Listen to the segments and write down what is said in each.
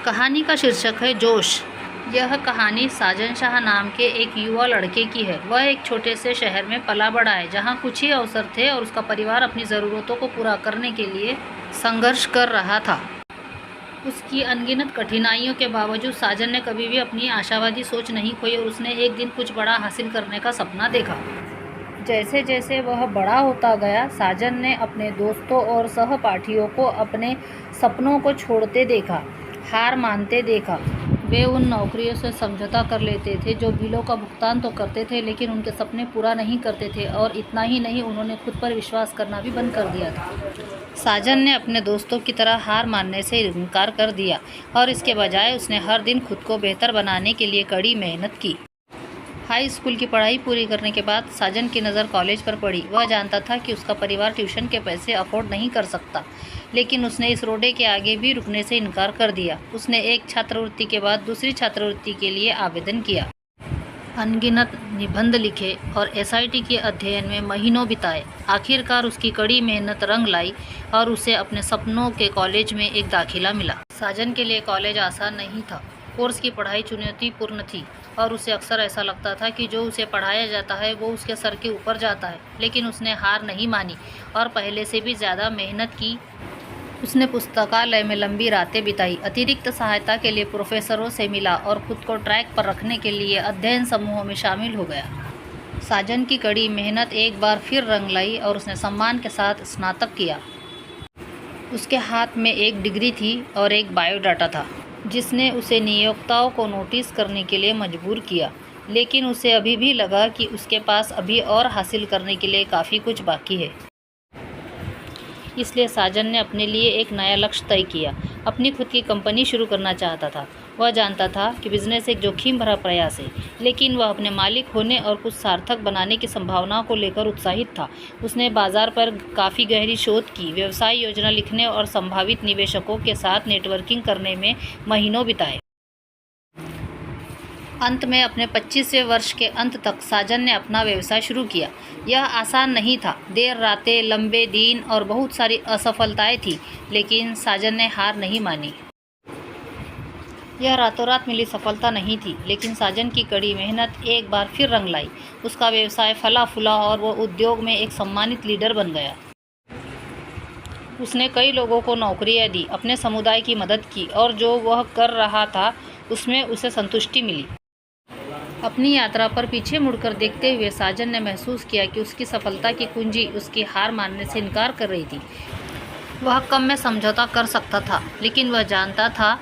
कहानी का शीर्षक है जोश। यह कहानी साजन शाह नाम के एक युवा लड़के की है। वह एक छोटे से शहर में पला बड़ा है जहाँ कुछ ही अवसर थे और उसका परिवार अपनी ज़रूरतों को पूरा करने के लिए संघर्ष कर रहा था। उसकी अनगिनत कठिनाइयों के बावजूद साजन ने कभी भी अपनी आशावादी सोच नहीं खोई और उसने एक दिन कुछ बड़ा हासिल करने का सपना देखा। जैसे जैसे वह बड़ा होता गया, साजन ने अपने दोस्तों और सहपाठियों को अपने सपनों को छोड़ते देखा, हार मानते देखा। वे उन नौकरियों से समझौता कर लेते थे जो बिलों का भुगतान तो करते थे लेकिन उनके सपने पूरा नहीं करते थे, और इतना ही नहीं, उन्होंने खुद पर विश्वास करना भी बंद कर दिया था। साजन ने अपने दोस्तों की तरह हार मानने से इनकार कर दिया और इसके बजाय उसने हर दिन खुद को बेहतर बनाने के लिए कड़ी मेहनत की। हाई स्कूल की पढ़ाई पूरी करने के बाद साजन की नज़र कॉलेज पर पड़ी। वह जानता था कि उसका परिवार ट्यूशन के पैसे अफोर्ड नहीं कर सकता, लेकिन उसने इस रोडे के आगे भी रुकने से इनकार कर दिया। उसने एक छात्रवृत्ति के बाद दूसरी छात्रवृत्ति के लिए आवेदन किया, अनगिनत निबंध लिखे और एसआईटी के अध्ययन में महीनों बिताए। आखिरकार उसकी कड़ी मेहनत रंग लाई और उसे अपने सपनों के कॉलेज में एक दाखिला मिला। साजन के लिए कॉलेज आसान नहीं था। कोर्स की पढ़ाई चुनौतीपूर्ण थी और उसे अक्सर ऐसा लगता था कि जो उसे पढ़ाया जाता है वो उसके सर के ऊपर जाता है, लेकिन उसने हार नहीं मानी और पहले से भी ज़्यादा मेहनत की। उसने पुस्तकालय में लंबी रातें बिताई, अतिरिक्त सहायता के लिए प्रोफेसरों से मिला और खुद को ट्रैक पर रखने के लिए अध्ययन समूहों में शामिल हो गया। साजन की कड़ी मेहनत एक बार फिर रंग लाई और उसने सम्मान के साथ स्नातक किया। उसके हाथ में एक डिग्री थी और एक बायोडाटा था जिसने उसे नियोक्ताओं को नोटिस करने के लिए मजबूर किया, लेकिन उसे अभी भी लगा कि उसके पास अभी और हासिल करने के लिए काफ़ी कुछ बाकी है। इसलिए साजन ने अपने लिए एक नया लक्ष्य तय किया। अपनी खुद की कंपनी शुरू करना चाहता था। वह जानता था कि बिजनेस एक जोखिम भरा प्रयास है, लेकिन वह अपने मालिक होने और कुछ सार्थक बनाने की संभावनाओं को लेकर उत्साहित था। उसने बाजार पर काफ़ी गहरी शोध की, व्यवसाय योजना लिखने और संभावित निवेशकों के साथ नेटवर्किंग करने में महीनों बिताए। अंत में अपने 25वें वर्ष के अंत तक साजन ने अपना व्यवसाय शुरू किया। यह आसान नहीं था। देर रातें, लंबे दिन और बहुत सारी असफलताएं थी, लेकिन साजन ने हार नहीं मानी। यह रातों रात मिली सफलता नहीं थी, लेकिन साजन की कड़ी मेहनत एक बार फिर रंग लाई। उसका व्यवसाय फला फूला और वह उद्योग में एक सम्मानित लीडर बन गया। उसने कई लोगों को नौकरियां दी, अपने समुदाय की मदद की और जो वह कर रहा था उसमें उसे संतुष्टि मिली। अपनी यात्रा पर पीछे मुड़कर देखते हुए साजन ने महसूस किया कि उसकी सफलता की कुंजी उसकी हार मानने से इनकार कर रही थी। वह कम में समझौता कर सकता था, लेकिन वह जानता था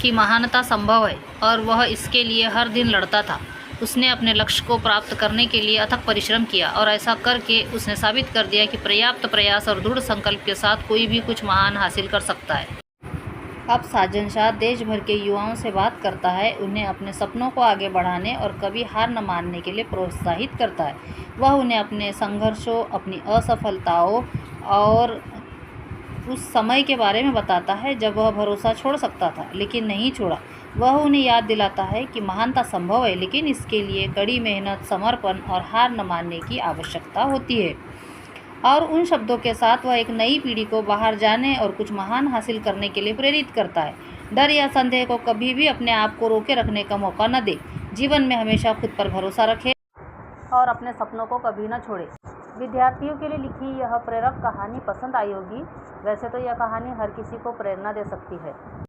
कि महानता संभव है और वह इसके लिए हर दिन लड़ता था। उसने अपने लक्ष्य को प्राप्त करने के लिए अथक परिश्रम किया और ऐसा करके उसने साबित कर दिया कि पर्याप्त प्रयास और दृढ़ संकल्प के साथ कोई भी कुछ महान हासिल कर सकता है। अब साजन शाह देश भर के युवाओं से बात करता है, उन्हें अपने सपनों को आगे बढ़ाने और कभी हार न मानने के लिए प्रोत्साहित करता है। वह उन्हें अपने संघर्षों, अपनी असफलताओं और उस समय के बारे में बताता है जब वह भरोसा छोड़ सकता था लेकिन नहीं छोड़ा। वह उन्हें याद दिलाता है कि महानता संभव है, लेकिन इसके लिए कड़ी मेहनत, समर्पण और हार न मानने की आवश्यकता होती है। और उन शब्दों के साथ वह एक नई पीढ़ी को बाहर जाने और कुछ महान हासिल करने के लिए प्रेरित करता है। डर या संदेह को कभी भी अपने आप को रोके रखने का मौका न दे। जीवन में हमेशा खुद पर भरोसा रखें और अपने सपनों को कभी न छोड़े। विद्यार्थियों के लिए लिखी यह प्रेरक कहानी पसंद आई होगी। वैसे तो यह कहानी हर किसी को प्रेरणा दे सकती है।